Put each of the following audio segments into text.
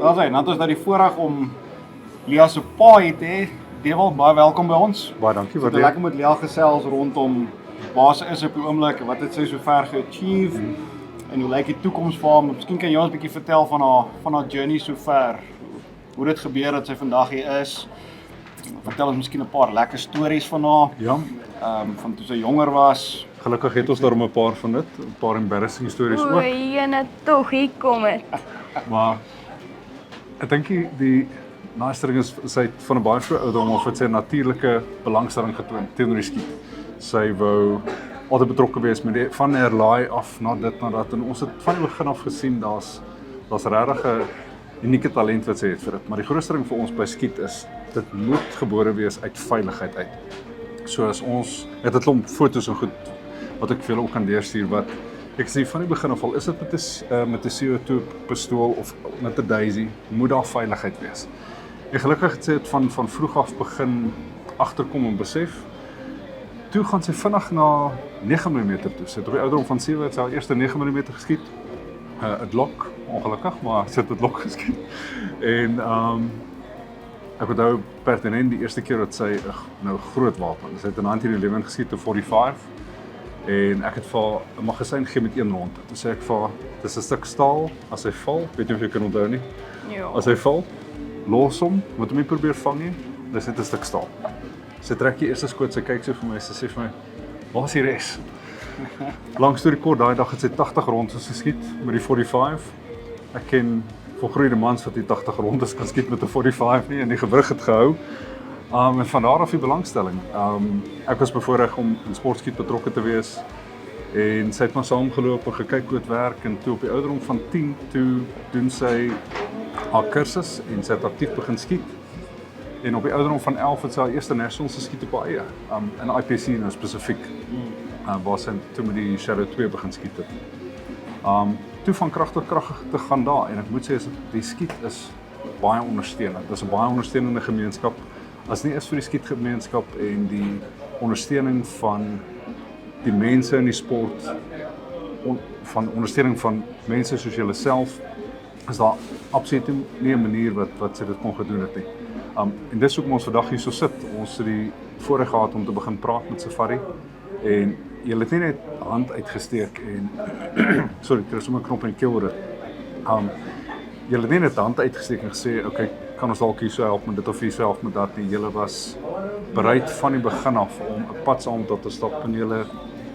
Okay, nou is dat die voorreg om Lia se pa hier te hê. Dewald, baie welkom by ons. Baie dankie, Wat lekker met Lia gesels rondom waar sy is op die oomblik en wat het sy sover ge-achieve en hoe lyk die toekoms vir haar? Miskien kan jy ons 'n bietjie vertel van haar journey sover. Hoe dit gebeur dat sy vandag hier is. Vertel ons miskien 'n paar lekker stories van haar. Ja, Van toe sy jonger was. gelukkig het ons daarom 'n paar van dit, 'n paar embarrassing stories ook. Oei, jene tog, hier kom het. Maar ek dink die nice ding is sy het van 'n baie vroeë ouderdom af het sy 'n natuurlike belangstelling getoon teenoor die skiet. Sy wou altyd betrokke wees met van laai af na dit na dat en ons het van die begin af gesien daar's regtig 'n unieke talent wat sy het vir dit. Maar die grootste ding vir ons by skiet is dit moet gebore wees uit veiligheid uit. So as ons het 'n klomp foto's en goed wat ek vir julle ook kan deurstuur wat ek sê van die begin af al is dit met 'n CO2 pistool of met 'n Daisy, moet daar veiligheid wees. En gelukkig het sy dit van vroeg af begin agterkom en besef. Toe gaan sy vinnig na 9mm toe. Sy het op die ouderdom van 7 het sy haar eerste 9mm geskiet. 'n Glock, ongelukkig, maar sy het 'n Glock geskiet. En ek onthou pertinent die eerste keer dat sy 'n groot wapen. Sy het 'n 1911 geskiet, 'n 45. En ek het vir haar 'n magasyn gegee met een rond. Toe sê ek vir haar, dis 'n stuk staal, as hy val, weet jy of jy kan onthou nie. Ja. As hy val, los hom, moet hom nie probeer vang nie. Dis net 'n stuk staal. Sy trek die eerste skoot, sy kyk so vir my, sy sê vir my, waar is die res? Lang storie kort, daai dag het sy 80 rondes geskiet met die 45. Ek ken volgroeide mans wat die 80 rondes kan skiet met 'n 45 nie en die gewrig het gehou. En van daar af die belangstelling. Ek was bevoorreg om in sportskiet betrokke te wees en sy het maar saamgeloop en gekyk hoe dit werk en toe op die ouderdom van 10 toe doen sy haar kursus en sy het aktief begin skiet. En op die ouderdom van 11 het sy haar eerste nationals geskiet op haar eie, in IPC nou spesifiek, waar sy toe met die Shadow 2 begin skiet het. Toe van krag tot krag te gaan daar en ek moet sê die skiet is baie ondersteunend. Dit is 'n baie ondersteunende gemeenskap. As nie is vir die skietgemeenskap en die ondersteuning van die mense in die sport, van ondersteuning van mense soos julle self, is daar absoluut nie 'n manier wat sy dit kon gedoen het nie. En dis hoekom ons vandag hier so sit. Ons het die voorreg gehad om te begin praat met Safari en jy het nie net hand uitgesteek en sorry, ek het sommer 'n knop in die keel oor. Jy het nie net hand uitgesteek en gesê, okay, kan ons dalk hier so help met dit of hier so help met dat nie. Julle was bereid van die begin af om 'n pad saam met tot te stap en julle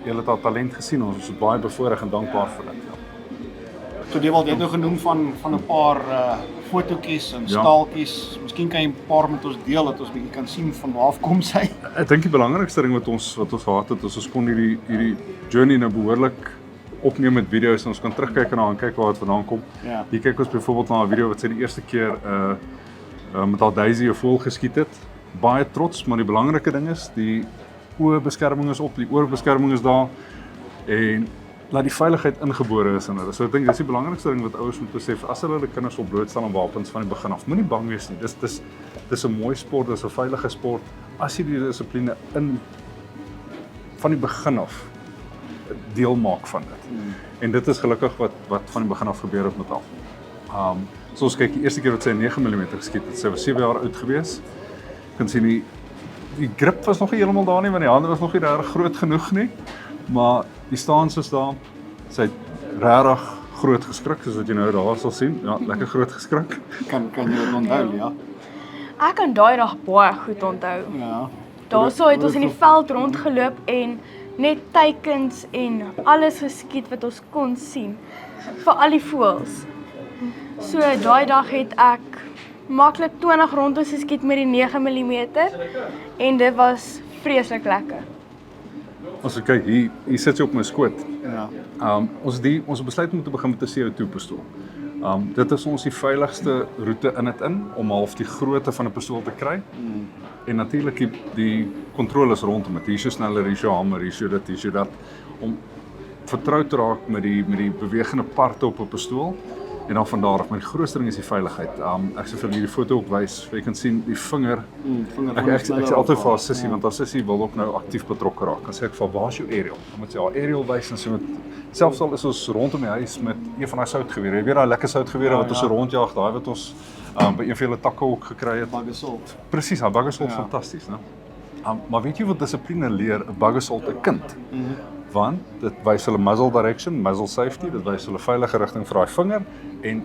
het haar talent gesien. Ons is baie bevoorreg en dankbaar vir dit. So Dewald, jy het nou genoem van 'n paar fotootjies en staaltjies. Miskien kan jy 'n paar met ons deel dat ons bietjie kan sien van waar af kom sy. Ek dink die belangrikste ding wat ons gehad het, is ons kon hierdie journey nou behoorlik opneem met video's en ons kan terugkyk en kyk waar dit vandaan kom. Ja. Hier kyk ons byvoorbeeld na 'n video wat sy die eerste keer met haar Daisy 'n voël geskiet het. Baie trots, maar die belangrike ding is die oorbeskerming is op, die oorbeskerming is daar en laat die veiligheid ingebore is in hulle. So ek dink dis die belangrikste ding wat ouers moet besef as hulle hulle kinders op blootstel aan wapens van die begin af. Moenie bang wees nie. Dis 'n mooi sport, dis 'n veilige sport as jy die dissipline van die begin af deel maak van dit. En dit is gelukkig wat van die begin af gebeur het met haar. So ons kyk die eerste keer wat sy 9mm geskiet het, sy was 7 jaar oud gewees. Jy kan sien die grip was nog nie heeltemal daar nie, want die hande was nog nie reg groot genoeg nie. Maar die stance is daar. Sy het regtig groot geskrik, soos wat jy nou daar sal sien. Ja, lekker groot geskrik. Kan jy dit onthou, ja? Ek kan daai dag baie goed onthou. Ja. Daarso het ons in die veld rondgeloop en net teikens en alles geskiet wat ons kon sien vir al die voëls. So daai dag het ek maklik 20 rondes geskiet met die 9mm en dit was vreeslik lekker. As ek kyk, hier sit sy op my skoot. Ja. Ons besluit om te begin met 'n CO2 pistool. Dit is ons die veiligste roete in om half die grootte van 'n pistool te kry. En natuurlik die kontroles rondom dit. Hier is so sneller, hier is so hamer, hier is so dit, hier is so dat om vertrou te raak met die bewegende parte op 'n pistool En dan van daar af, my grootste ding is die veiligheid. Ek sê vir hierdie foto ook wys, jy kan sien die vinger. Ek sê altyd vir haar sussie, want haar sussie wil ook nou aktief betrokke raak. Dan sê ek vir waar is jou aerial? Dan moet sy haar aerial wys en sy moet selfs al is ons rondom die huis met een van daai soutgewere. Jy weet daai lekker soutgewere wat ons so rondjag, daai wat ons by een van julle takke ook gekry het. Buggersalt. Presies, daai buggersalt fantasties, né? Maar weet jy wat dissipline leer 'n buggersalt 'n kind? Want dit wys hulle muzzle direction, muzzle safety, dit wys hulle veilige rigting vir daai vinger en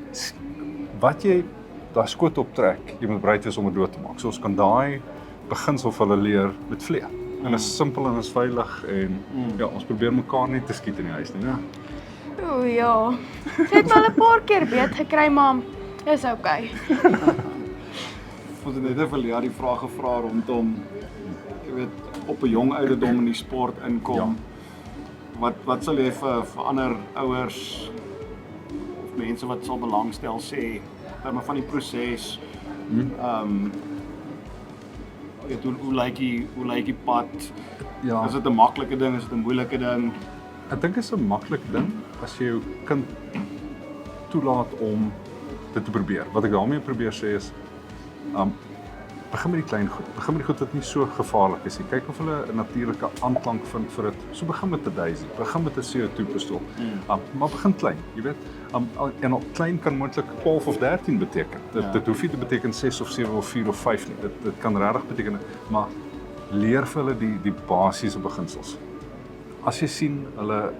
wat jy daai skoot optrek, jy moet bereid wees om dit dood te maak. So ons kan daai beginsel vir hulle leer met vlee. En is simpel en is veilig en ja, ons probeer mekaar nie te skiet in die huis nie, né? O ja. Sy het al 'n paar keer beet gekry, maar is okay. Ons het net vir Lia die vraag gevra rondom, jy weet, op 'n jong ouderdom in die sport inkom. Ja. Wat sal jy vir ander ouers of mense wat sal belangstel sê terme van die proses? Hoe lyk die pad? Ja. Is dit 'n maklike ding, is dit 'n moeilike ding? Ek dink dit is 'n maklike ding as jy jou kind toelaat om dit te probeer. Wat ek daarmee probeer sê is begin met die klein goed. Begin met die goed wat nie so gevaarlik is nie. Kyk of hulle 'n natuurlike aanklank vind vir dit. So begin met 'n daisy, begin met 'n CO2 pistool. Maar begin klein, jy weet. En al klein kan moontlik 12 of 13 beteken. Dit hoef nie te beteken 6 of 7 of 4 of 5 nie. Dit kan regtig beteken, maar leer vir hulle die basiese beginsels. As jy sien hulle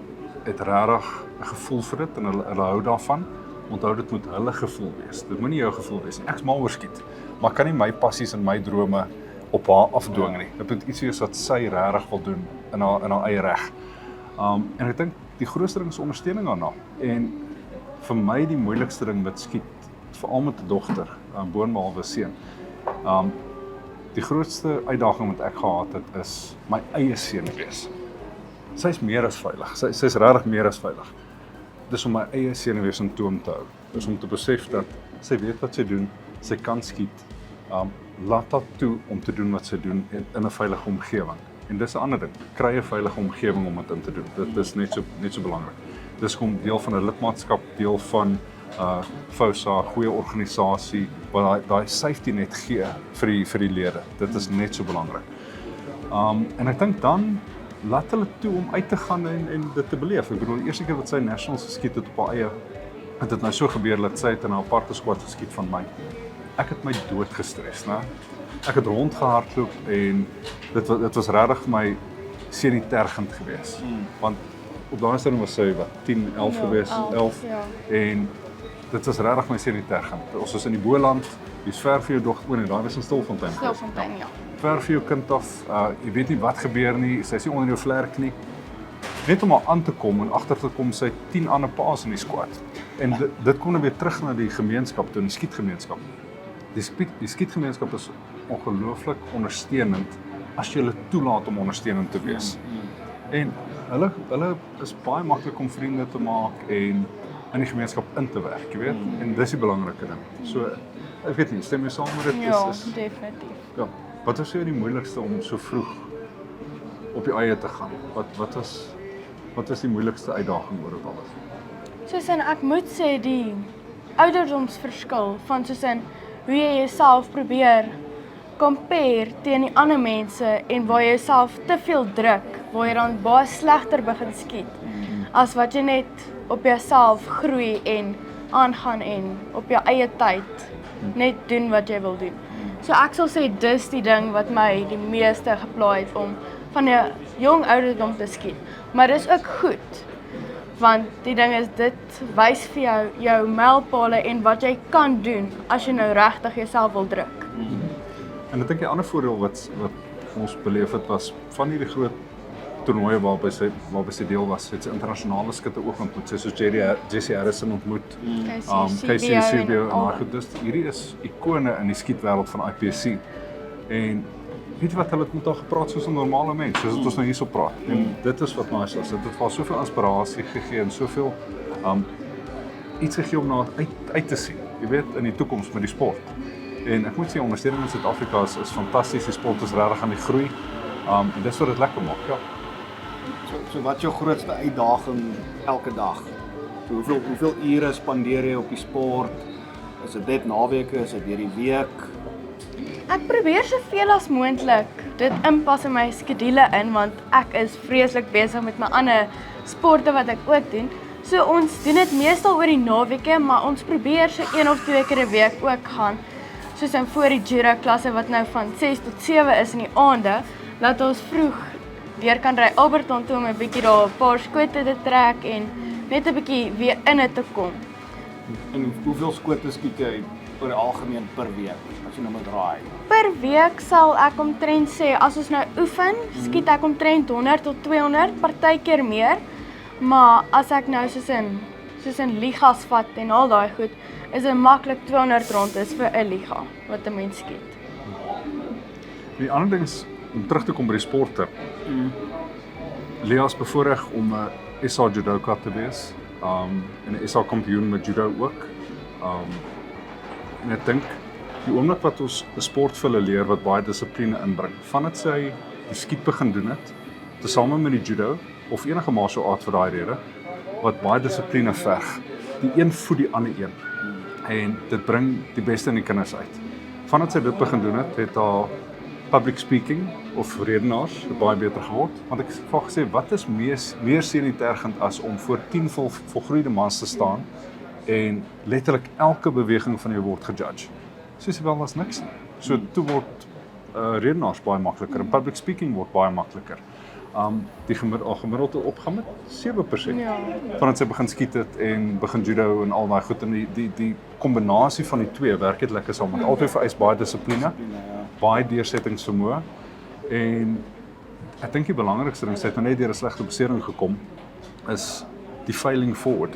het regtig 'n gevoel vir dit en hulle hou daarvan, onthou dit moet hulle gevoel wees. Dit moenie jou gevoel wees nie. Ek's mal oor skiet, maar kan nie my passies en my drome op haar afdwing nie. Dit moet iets wees wat sy regtig wil doen in haar eie reg. En ek dink die grootste ding is ondersteuning daarna. En vir my die moeilikste ding met skiet, veral met 'n dogter, boonbehalwe seun. Die grootste uitdaging wat ek gehad het is my eie seun wees. Sy's meer as veilig. Sy's regtig meer as veilig. Dis om my eie senuwees in toom te hou. Dis om te besef dat sy weet wat sy doen, sy kan skiet. Laat haar toe om te doen wat sy doen in 'n veilige omgewing. En dis 'n ander ding. Kry 'n veilige omgewing om dit in te doen. Dit is net so belangrik. Dis kom deel van 'n lidmaatskap, deel van FOSA, goeie organisasie wat daai safety net gee vir die lede. Dit is net so belangrik. En ek dink dan laat hulle toe om uit te gaan en dit te beleef. Ek bedoel, die eerste keer wat sy nationals geskiet het op haar eie, het dit nou so gebeur dat sy het in 'n aparte squad geskiet van my. Ek het my dood gestres, né? Ek het rondgehardloop en dit was regtig vir my senuitergend geweest. Want op daai stadium was sy wat 10, 11 geweest, 11 en dit was regtig my senuitergend. Ons was in die Boland, jy's ver vir jou dogter, nee, daai was in Stilfontein. Stilfontein, ja. Ver vir jou kind af, jy weet nie wat gebeur nie, sy is nie onder jou vlerk nie. Net om haar aan te kom en agter te kom sy 10 ander paas in die squad. En dit kom nou weer terug na die gemeenskap toe, die skietgemeenskap. Die skietgemeenskap is ongelooflik ondersteunend as jy hulle toelaat om ondersteunend te wees. En hulle is baie maklik om vriende te maak en in die gemeenskap in te werk, jy weet. En dis die belangrike ding. So ek weet nie, stem jy saam met dit? Ja, definitief. Ja. Wat was vir jou die moeilikste om so vroeg op die eie te gaan? Wat was die moeilikste uitdaging oor dit alles? Soos ek moet sê die ouderdomsverskil van soos hoe jy jouself probeer compare teen die ander mense en waar jy jouself te veel druk, waar jy dan baie slegter begin skiet as wat jy net op jouself groei en aangaan en op jou eie tyd net doen wat jy wil doen. So ek sal sê dis die ding wat my die meeste geplaai het om van 'n jong ouderdom te skiet. Maar dis ook goed, want die ding is dit wys vir jou mylpale en wat jy kan doen as jy nou regtig jouself wil druk. En ek dink 'n ander voordeel wat ons beleef het was van hierdie groot toernooie waarby sy deel was, het sy internasionale skutte ook ontmoet, sy soos Jesse Harrison ontmoet, Casey Subio en daai goed. Dus hierdie is ikone in die skietwêreld van IPSC. En weet jy wat, hulle het met haar gepraat soos 'n normale mens, soos wat ons nou hierso praat. En dit is wat nice is. Dit het vir haar soveel inspirasie gegee en soveel iets gegee om na uit te sien, jy weet, in die toekoms met die sport. En ek moet sê, ondersteuning in Suid-Afrika is fantasties, die sport is regtig aan die groei. En dis wat dit lekker maak, ja. So wat is jou grootste uitdaging elke dag? So, hoeveel ure spandeer jy op die sport? Is dit net naweke, is dit deur die week? Ek probeer soveel as moontlik dit inpas in my skedule in, want ek is vreeslik besig met my ander sporte wat ek ook doen. So ons doen dit meestal oor die naweke, maar ons probeer so 1 of 2 keer 'n week ook gaan. Soos in voor die judo klasse wat nou van 6 tot 7 is in die aande, dat ons vroeg deur kan ry Alberton toe om 'n bietjie daar 'n paar skote te trek en net 'n bietjie weer in dit te kom. En hoeveel skote skiet jy oor die algemeen per week, as jy nou moet raai? Per week sal ek omtrent sê, as ons nou oefen, skiet ek omtrent 100 tot 200, partykeer meer. Maar as ek nou soos in ligas vat en al daai goed, is dit maklik 200 rondes vir 'n liga wat 'n mens skiet. Die ander ding is, om terug te kom by die sporte. Lea is bevoorreg om 'n SA judoka te wees, en 'n SA kampioen met judo ook. En ek dink, die oomblik wat ons 'n sport vir hulle leer wat baie dissipline inbring, vandat sy die skiet begin doen het, tesame met die judo, of enige martial art vir daai rede, wat baie dissipline verg. Die een voed die ander een. En dit bring die beste in die kinders uit. Vandat sy dit begin doen het, het haar public speaking of redenaars baie beter geword. Want ek het gesê, wat is meer senuitergend as om voor 10 volgroeide mans te staan en letterlik elke beweging van jou word gejudge. Soos wel as niks nie. So toe word redenaars baie makliker en public speaking word baie makliker. Die gemiddelde opgaan met 7%. Ja. Vandat sy begin skiet het en begin judo en al daai goed, en die kombinasie van die twee werk het lekker saam, want albei vereis baie dissipline, baie deursettingsvermoë, en ek dink die belangrikste ding, sy het nou net deur 'n slegte besering gekom, is die failing forward.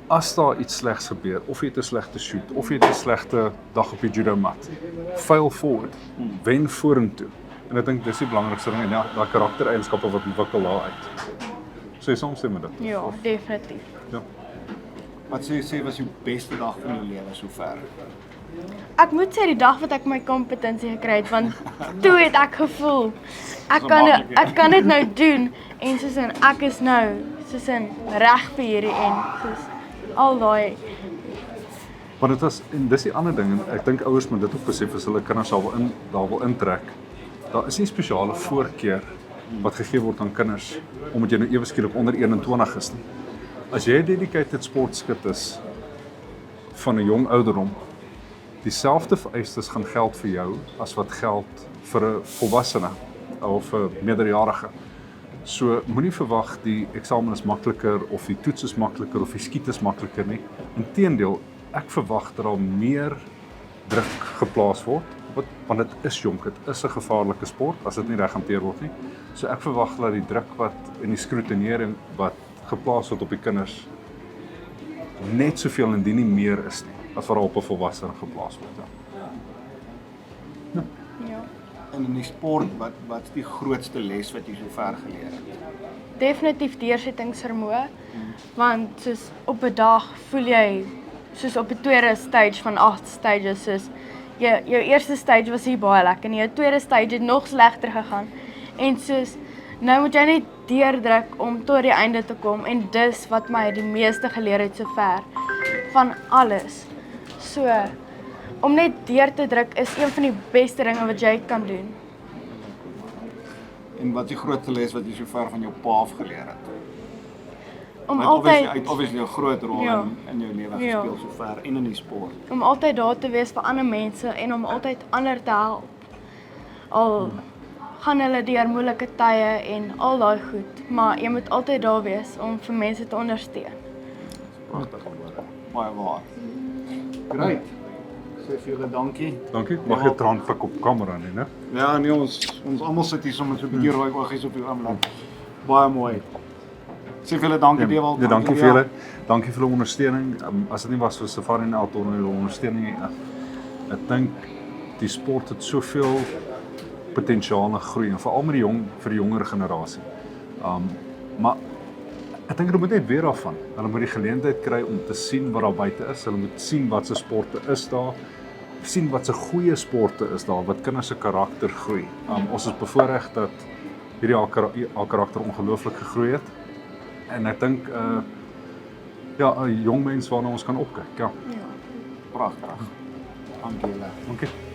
As daar iets slegs gebeur, of jy het 'n slegte shoot, of jy het 'n slegte dag op die judo mat, fail forward, wen vorentoe. En ek dink dis die belangrikste ding, en ja, daai karaktereienskappe wat ontwikkel daar uit. So jy saamstem met dit? Ja, definitief. Ja. Wat sê was jou beste dag van jou lewe sover? Ek moet sê die dag wat ek my kompetensie gekry het, want toe het ek gevoel, ek kan dit nou doen, en soos in, ek is nou, soos in, reg vir hierdie en, soos, al daai. Want dit was, en dis die ander ding, en ek dink ouers moet dit ook besef, as hulle kinders daar wil intrek. Daar is nie spesiale voorkeur wat gegee word aan kinders, omdat jy nou ewe skielik onder 21 is nie. As jy 'n dedicated sportskut is, van 'n jong ouderdom, dieselfde vereistes gaan geld vir jou, as wat geld vir 'n volwassene, of 'n meerderjarige. So, moenie verwag die eksamen is makliker, of die toets is makliker, of die skiet is makliker nie. Inteendeel, ek verwag dat daar meer druk geplaas word, want dit is jonk, dit is 'n gevaarlike sport, as dit nie reg hanteer word nie. So ek verwag dat die druk en die skrutinering wat geplaas word op die kinders, net soveel indien nie meer is nie, as wat op 'n volwassene geplaas word. Ja. Ja. En in die sport, wat is die grootste les wat jy sover geleer het? Definitief deursettingsvermoë, want soos op 'n dag voel jy, soos op 'n tweede stage van 8 stages, soos jou eerste stage was hier baie lekker, en jou tweede stage het nog slegter gegaan, en soos, nou moet jy net deurdruk om tot die einde te kom, en dis wat my die meeste geleer het sover, van alles. So, om net deur te druk is een van die beste dinge wat jy kan doen. En wat is die grootste les wat jy sover van jou pa af geleer het? Om Hy altyd, het obviously 'n groot rol Ja. in jou lewe Ja. gespeel sover, en in die sport. om altyd daar te wees vir ander mense, en om altyd ander te help. Al gaan hulle deur moeilike tye en al daai goed, maar jy moet altyd daar wees om vir mense te ondersteun. Pragtige woorde. Baie waar. Great. Ek sê vir julle dankie. Dankie, mag jy traanpik op kamera nie, né? Ja, nee, ons almal sit hier so met so 'n bietjie rooi oogies op die oomblik. Baie mooi. Ek sê vir julle dankie, Dewald. Ja, dankie vir julle. Dankie vir julle ondersteuning. As dit nie was vir Safari en Elton en hulle ondersteuning, ek dink die sport het soveel potensiaal en groei, en veral met vir die jonger generasie. Maar ek dink hulle moet net weer daarvan. Hulle moet die geleentheid kry om te sien wat daar buite is. Hulle moet sien wat se sporte is daar, sien wat se goeie sporte is daar, wat kinders se karakter groei. Ons is bevoorreg dat hierdie al karakter ongelooflik gegroei het. En ek dink ja, 'n jong mens waarna ons kan opkyk. Ja. Ja. Pragtig. Dankie julle. Dankie.